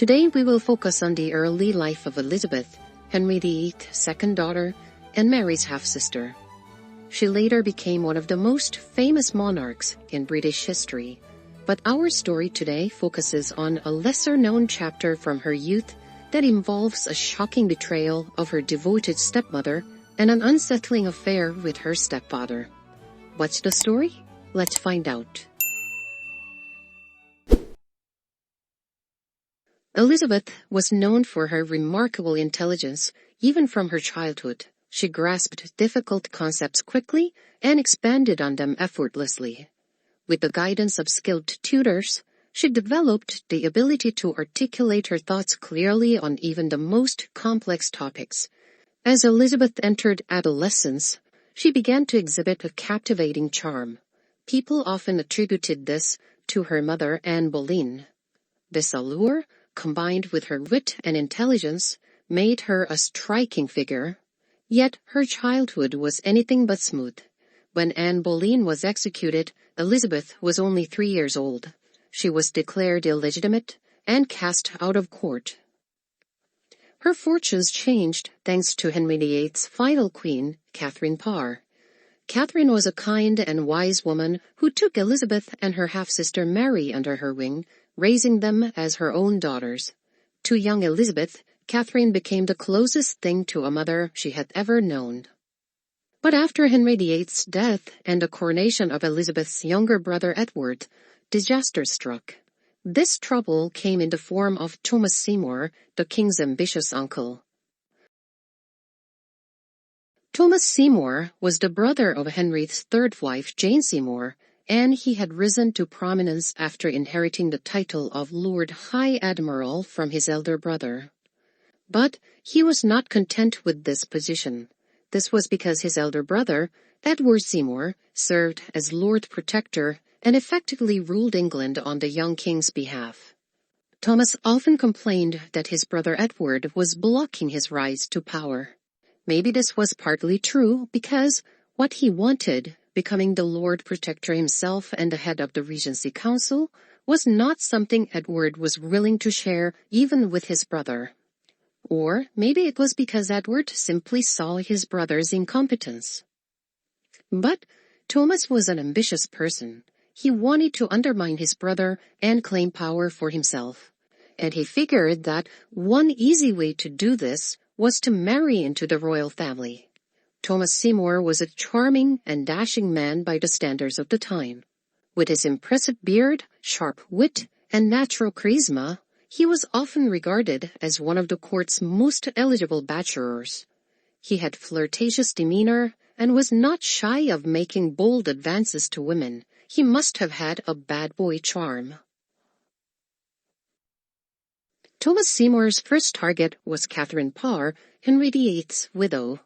Today we will focus on the early life of Elizabeth, Henry VIII's second daughter, and Mary's half-sister. She later became one of the most famous monarchs in British history, but our story today focuses on a lesser-known chapter from her youth that involves a shocking betrayal of her devoted stepmother and an unsettling affair with her stepfather. What's the story? Let's find out. Elizabeth was known for her remarkable intelligence, even from her childhood. She grasped difficult concepts quickly and expanded on them effortlessly. With the guidance of skilled tutors, she developed the ability to articulate her thoughts clearly on even the most complex topics. As Elizabeth entered adolescence, she began to exhibit a captivating charm. People often attributed this to her mother, Anne Boleyn. This allure, combined with her wit and intelligence, made her a striking figure. Yet her childhood was anything but smooth. When Anne Boleyn was executed, Elizabeth was only 3 years old. She was declared illegitimate and cast out of court. Her fortunes changed thanks to Henry VIII's final queen, Catherine Parr. Catherine was a kind and wise woman who took Elizabeth and her half-sister Mary under her wing, raising them as her own daughters. To young Elizabeth, Catherine became the closest thing to a mother she had ever known. But after Henry VIII's death and the coronation of Elizabeth's younger brother Edward, disaster struck. This trouble came in the form of Thomas Seymour, the king's ambitious uncle. Thomas Seymour was the brother of Henry's third wife, Jane Seymour, and he had risen to prominence after inheriting the title of Lord High Admiral from his elder brother. But he was not content with this position. This was because his elder brother, Edward Seymour, served as Lord Protector and effectively ruled England on the young king's behalf. Thomas often complained that his brother Edward was blocking his rise to power. Maybe this was partly true because what he wanted, becoming the Lord Protector himself and the head of the Regency Council, was not something Edward was willing to share even with his brother. Or maybe it was because Edward simply saw his brother's incompetence. But Thomas was an ambitious person. He wanted to undermine his brother and claim power for himself. And he figured that one easy way to do this was to marry into the royal family. Thomas Seymour was a charming and dashing man by the standards of the time. With his impressive beard, sharp wit, and natural charisma, he was often regarded as one of the court's most eligible bachelors. He had flirtatious demeanor and was not shy of making bold advances to women. He must have had a bad boy charm. Thomas Seymour's first target was Catherine Parr, Henry VIII's widow.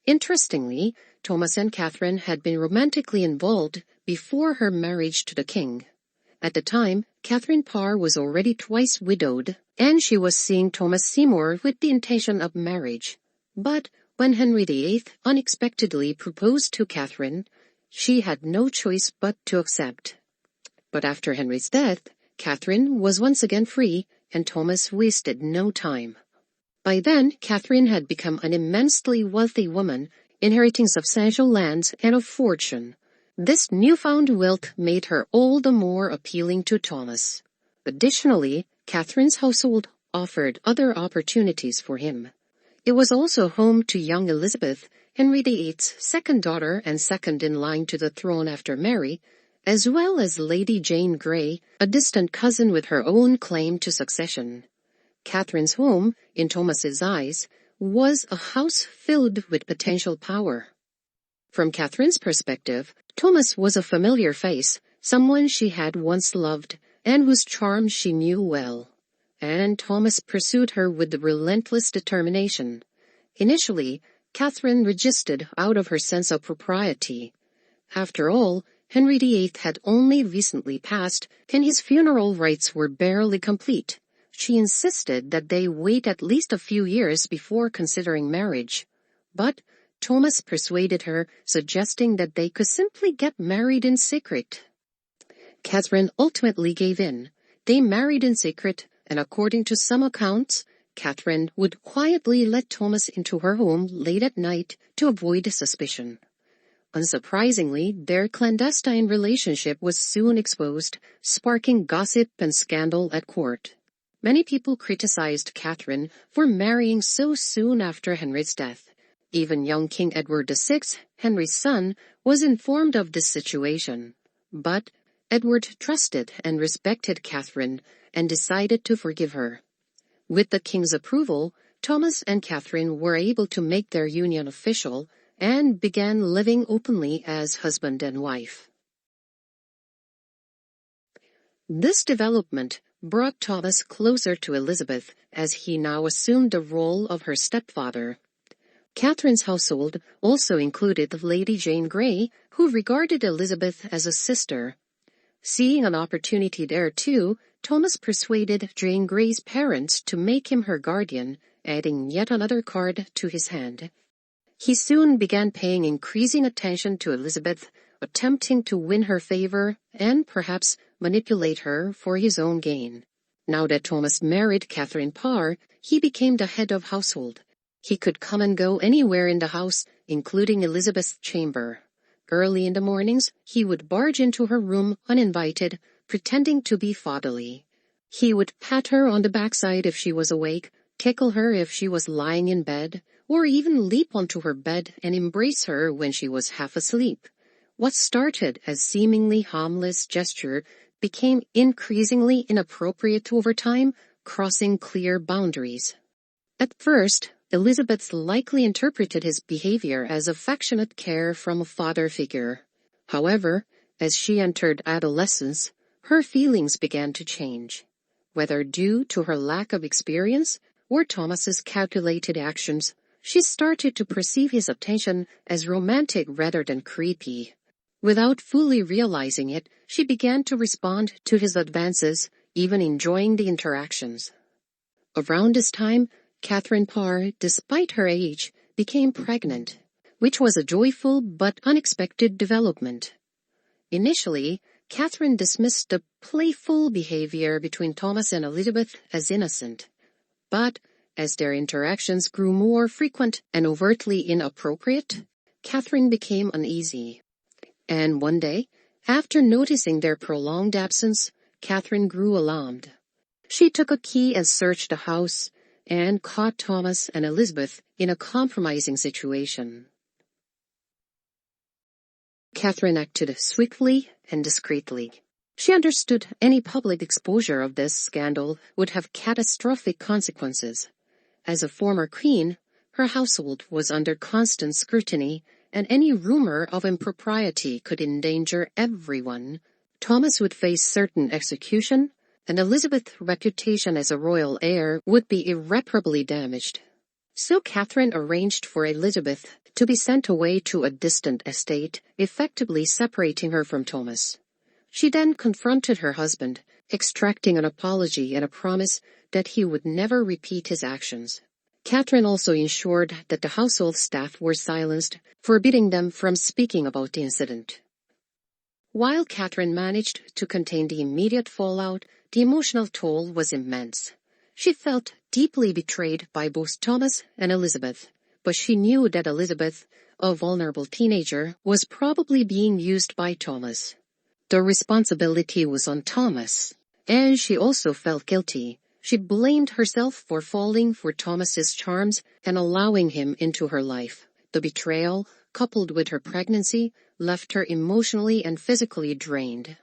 Interestingly, Thomas and Catherine had been romantically involved before her marriage to the king. At the time, Catherine Parr was already twice widowed, and she was seeing Thomas Seymour with the intention of marriage. But when Henry VIII unexpectedly proposed to Catherine, she had no choice but to accept. But after Henry's death, Catherine was once again free, and Thomas wasted no time. By then, Catherine had become an immensely wealthy woman, inheriting substantial lands and a fortune. This newfound wealth made her all the more appealing to Thomas. Additionally, Catherine's household offered other opportunities for him. It was also home to young Elizabeth, Henry VIII's second daughter and second in line to the throne after Mary, as well as Lady Jane Grey, a distant cousin with her own claim to succession. Catherine's home, in Thomas's eyes, was a house filled with potential power. From Catherine's perspective, Thomas was a familiar face, someone she had once loved, and whose charm she knew well. And Thomas pursued her with relentless determination. Initially, Catherine resisted out of her sense of propriety. After all, Henry VIII had only recently passed, and his funeral rites were barely complete. She insisted that they wait at least a few years before considering marriage. But Thomas persuaded her, suggesting that they could simply get married in secret. Catherine ultimately gave in. They married in secret, and according to some accounts, Catherine would quietly let Thomas into her home late at night to avoid suspicion. Unsurprisingly, their clandestine relationship was soon exposed, sparking gossip and scandal at court. Many people criticized Catherine for marrying so soon after Henry's death. Even young King Edward VI, Henry's son, was informed of this situation. But Edward trusted and respected Catherine and decided to forgive her. With the king's approval, Thomas and Catherine were able to make their union official and began living openly as husband and wife. This development brought Thomas closer to Elizabeth as he now assumed the role of her stepfather. Catherine's household also included Lady Jane Grey, who regarded Elizabeth as a sister. Seeing an opportunity there too, Thomas persuaded Jane Grey's parents to make him her guardian, adding yet another card to his hand. He soon began paying increasing attention to Elizabeth, attempting to win her favor and perhaps manipulate her for his own gain. Now that Thomas married Catherine Parr, he became the head of household. He could come and go anywhere in the house, including Elizabeth's chamber. Early in the mornings, he would barge into her room uninvited, pretending to be fatherly. He would pat her on the backside if she was awake, tickle her if she was lying in bed, or even leap onto her bed and embrace her when she was half asleep. What started as seemingly harmless gesture became increasingly inappropriate over time, crossing clear boundaries. At first, Elizabeth likely interpreted his behavior as affectionate care from a father figure. However, as she entered adolescence, her feelings began to change. Whether due to her lack of experience or Thomas's calculated actions, she started to perceive his attention as romantic rather than creepy. Without fully realizing it, she began to respond to his advances, even enjoying the interactions. Around this time, Catherine Parr, despite her age, became pregnant, which was a joyful but unexpected development. Initially, Catherine dismissed the playful behavior between Thomas and Elizabeth as innocent. But as their interactions grew more frequent and overtly inappropriate, Catherine became uneasy. And one day, after noticing their prolonged absence, Catherine grew alarmed. She took a key and searched the house, and caught Thomas and Elizabeth in a compromising situation. Catherine acted swiftly and discreetly. She understood any public exposure of this scandal would have catastrophic consequences. As a former queen, her household was under constant scrutiny, and any rumor of impropriety could endanger everyone. Thomas would face certain execution, and Elizabeth's reputation as a royal heir would be irreparably damaged. So Catherine arranged for Elizabeth to be sent away to a distant estate, effectively separating her from Thomas. She then confronted her husband, extracting an apology and a promise that he would never repeat his actions. Catherine also ensured that the household staff were silenced, forbidding them from speaking about the incident. While Catherine managed to contain the immediate fallout, the emotional toll was immense. She felt deeply betrayed by both Thomas and Elizabeth, but she knew that Elizabeth, a vulnerable teenager, was probably being used by Thomas. The responsibility was on Thomas, and she also felt guilty. She blamed herself for falling for Thomas's charms and allowing him into her life. The betrayal, coupled with her pregnancy, left her emotionally and physically drained.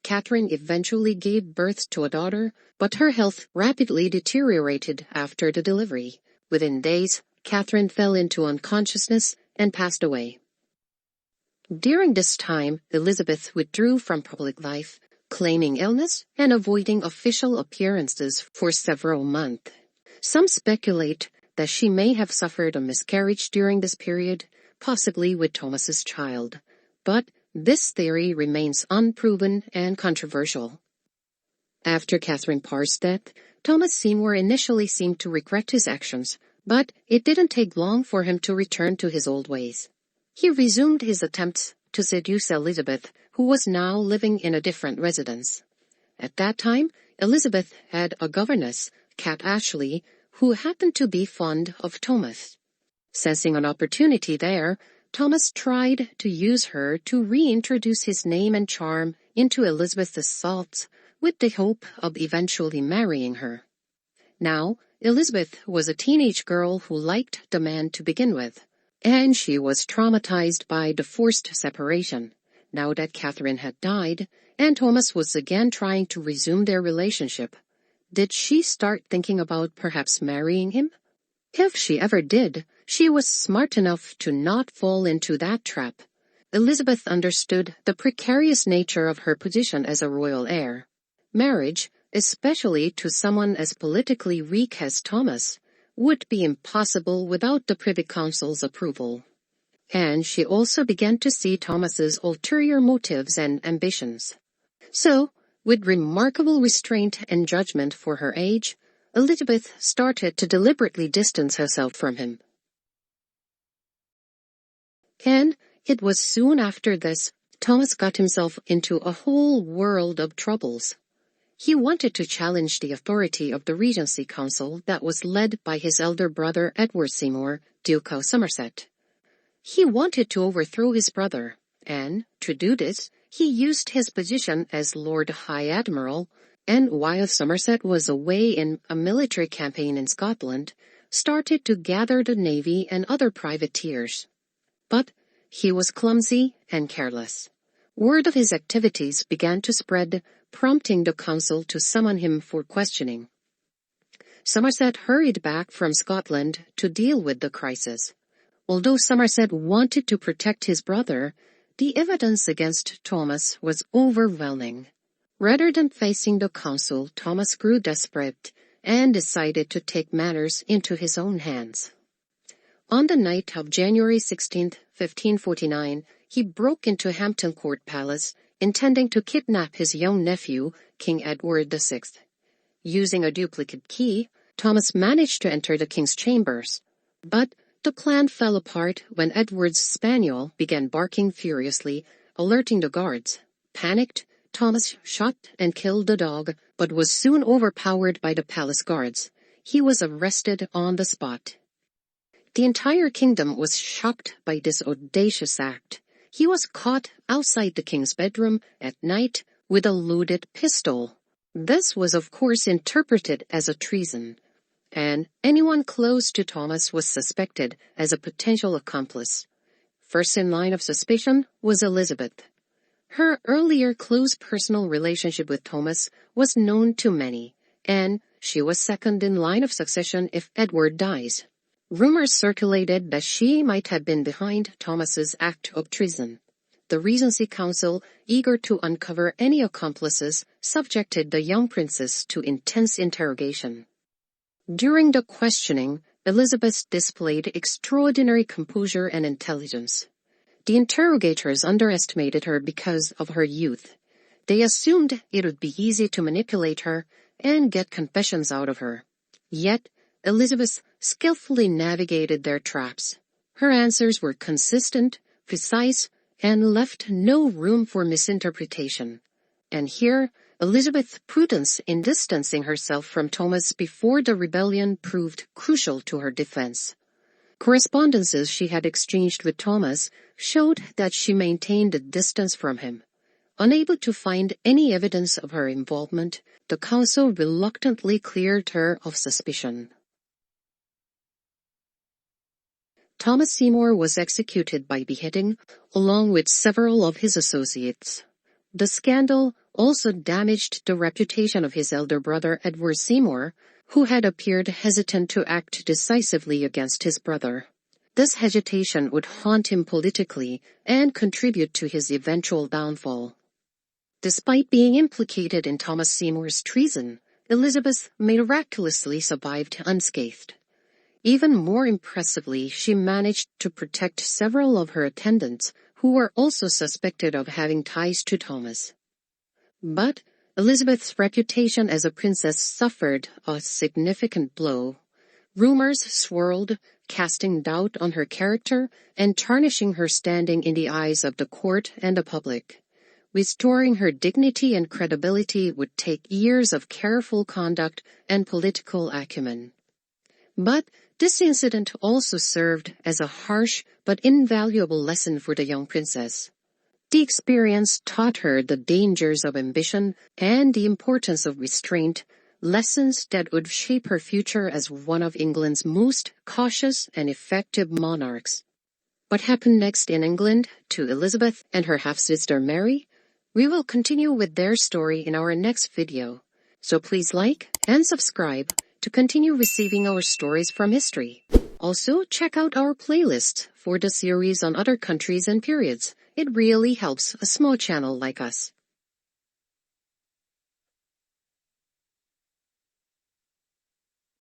Catherine eventually gave birth to a daughter, but her health rapidly deteriorated after the delivery. Within days, Catherine fell into unconsciousness and passed away. During this time, Elizabeth withdrew from public life, claiming illness and avoiding official appearances for several months. Some speculate that she may have suffered a miscarriage during this period, possibly with Thomas's child, but this theory remains unproven and controversial. After Catherine Parr's death, Thomas Seymour initially seemed to regret his actions, but it didn't take long for him to return to his old ways. He resumed his attempts to seduce Elizabeth, who was now living in a different residence. At that time, Elizabeth had a governess, Cat Ashley, who happened to be fond of Thomas. Sensing an opportunity there, Thomas tried to use her to reintroduce his name and charm into Elizabeth's thoughts with the hope of eventually marrying her. Now, Elizabeth was a teenage girl who liked the man to begin with, and she was traumatized by the forced separation. Now that Catherine had died, and Thomas was again trying to resume their relationship, did she start thinking about perhaps marrying him? If she ever did, she was smart enough to not fall into that trap. Elizabeth understood the precarious nature of her position as a royal heir. Marriage, especially to someone as politically weak as Thomas, would be impossible without the Privy Council's approval. And she also began to see Thomas's ulterior motives and ambitions. So, with remarkable restraint and judgment for her age, Elizabeth started to deliberately distance herself from him. And it was soon after this Thomas got himself into a whole world of troubles. He wanted to challenge the authority of the Regency Council that was led by his elder brother Edward Seymour, Duke of Somerset. He wanted to overthrow his brother, and, to do this, he used his position as Lord High Admiral, and while Somerset was away in a military campaign in Scotland, started to gather the navy and other privateers. But he was clumsy and careless. Word of his activities began to spread, prompting the council to summon him for questioning. Somerset hurried back from Scotland to deal with the crisis. Although Somerset wanted to protect his brother, the evidence against Thomas was overwhelming. Rather than facing the council, Thomas grew desperate and decided to take matters into his own hands. On the night of January 16, 1549, he broke into Hampton Court Palace, intending to kidnap his young nephew, King Edward VI. Using a duplicate key, Thomas managed to enter the king's chambers. But the plan fell apart when Edward's spaniel began barking furiously, alerting the guards. Panicked, Thomas shot and killed the dog, but was soon overpowered by the palace guards. He was arrested on the spot. The entire kingdom was shocked by this audacious act. He was caught outside the king's bedroom at night with a loaded pistol. This was of course interpreted as a treason, and anyone close to Thomas was suspected as a potential accomplice. First in line of suspicion was Elizabeth. Her earlier close personal relationship with Thomas was known to many, and she was second in line of succession if Edward dies. Rumors circulated that she might have been behind Thomas's act of treason. The Regency Council, eager to uncover any accomplices, subjected the young princess to intense interrogation. During the questioning, Elizabeth displayed extraordinary composure and intelligence. The interrogators underestimated her because of her youth. They assumed it would be easy to manipulate her and get confessions out of her. Yet, Elizabeth skillfully navigated their traps. Her answers were consistent, precise, and left no room for misinterpretation. And here, Elizabeth's prudence in distancing herself from Thomas before the rebellion proved crucial to her defense. Correspondences she had exchanged with Thomas showed that she maintained a distance from him. Unable to find any evidence of her involvement, the council reluctantly cleared her of suspicion. Thomas Seymour was executed by beheading, along with several of his associates. The scandal also damaged the reputation of his elder brother Edward Seymour, who had appeared hesitant to act decisively against his brother. This hesitation would haunt him politically and contribute to his eventual downfall. Despite being implicated in Thomas Seymour's treason, Elizabeth miraculously survived unscathed. Even more impressively, she managed to protect several of her attendants who were also suspected of having ties to Thomas. But Elizabeth's reputation as a princess suffered a significant blow. Rumors swirled, casting doubt on her character and tarnishing her standing in the eyes of the court and the public. Restoring her dignity and credibility would take years of careful conduct and political acumen. But this incident also served as a harsh but invaluable lesson for the young princess. The experience taught her the dangers of ambition and the importance of restraint, lessons that would shape her future as one of England's most cautious and effective monarchs. What happened next in England to Elizabeth and her half-sister Mary? We will continue with their story in our next video, so please like and subscribe to continue receiving our stories from history. Also, check out our playlist for the series on other countries and periods. It really helps a small channel like us.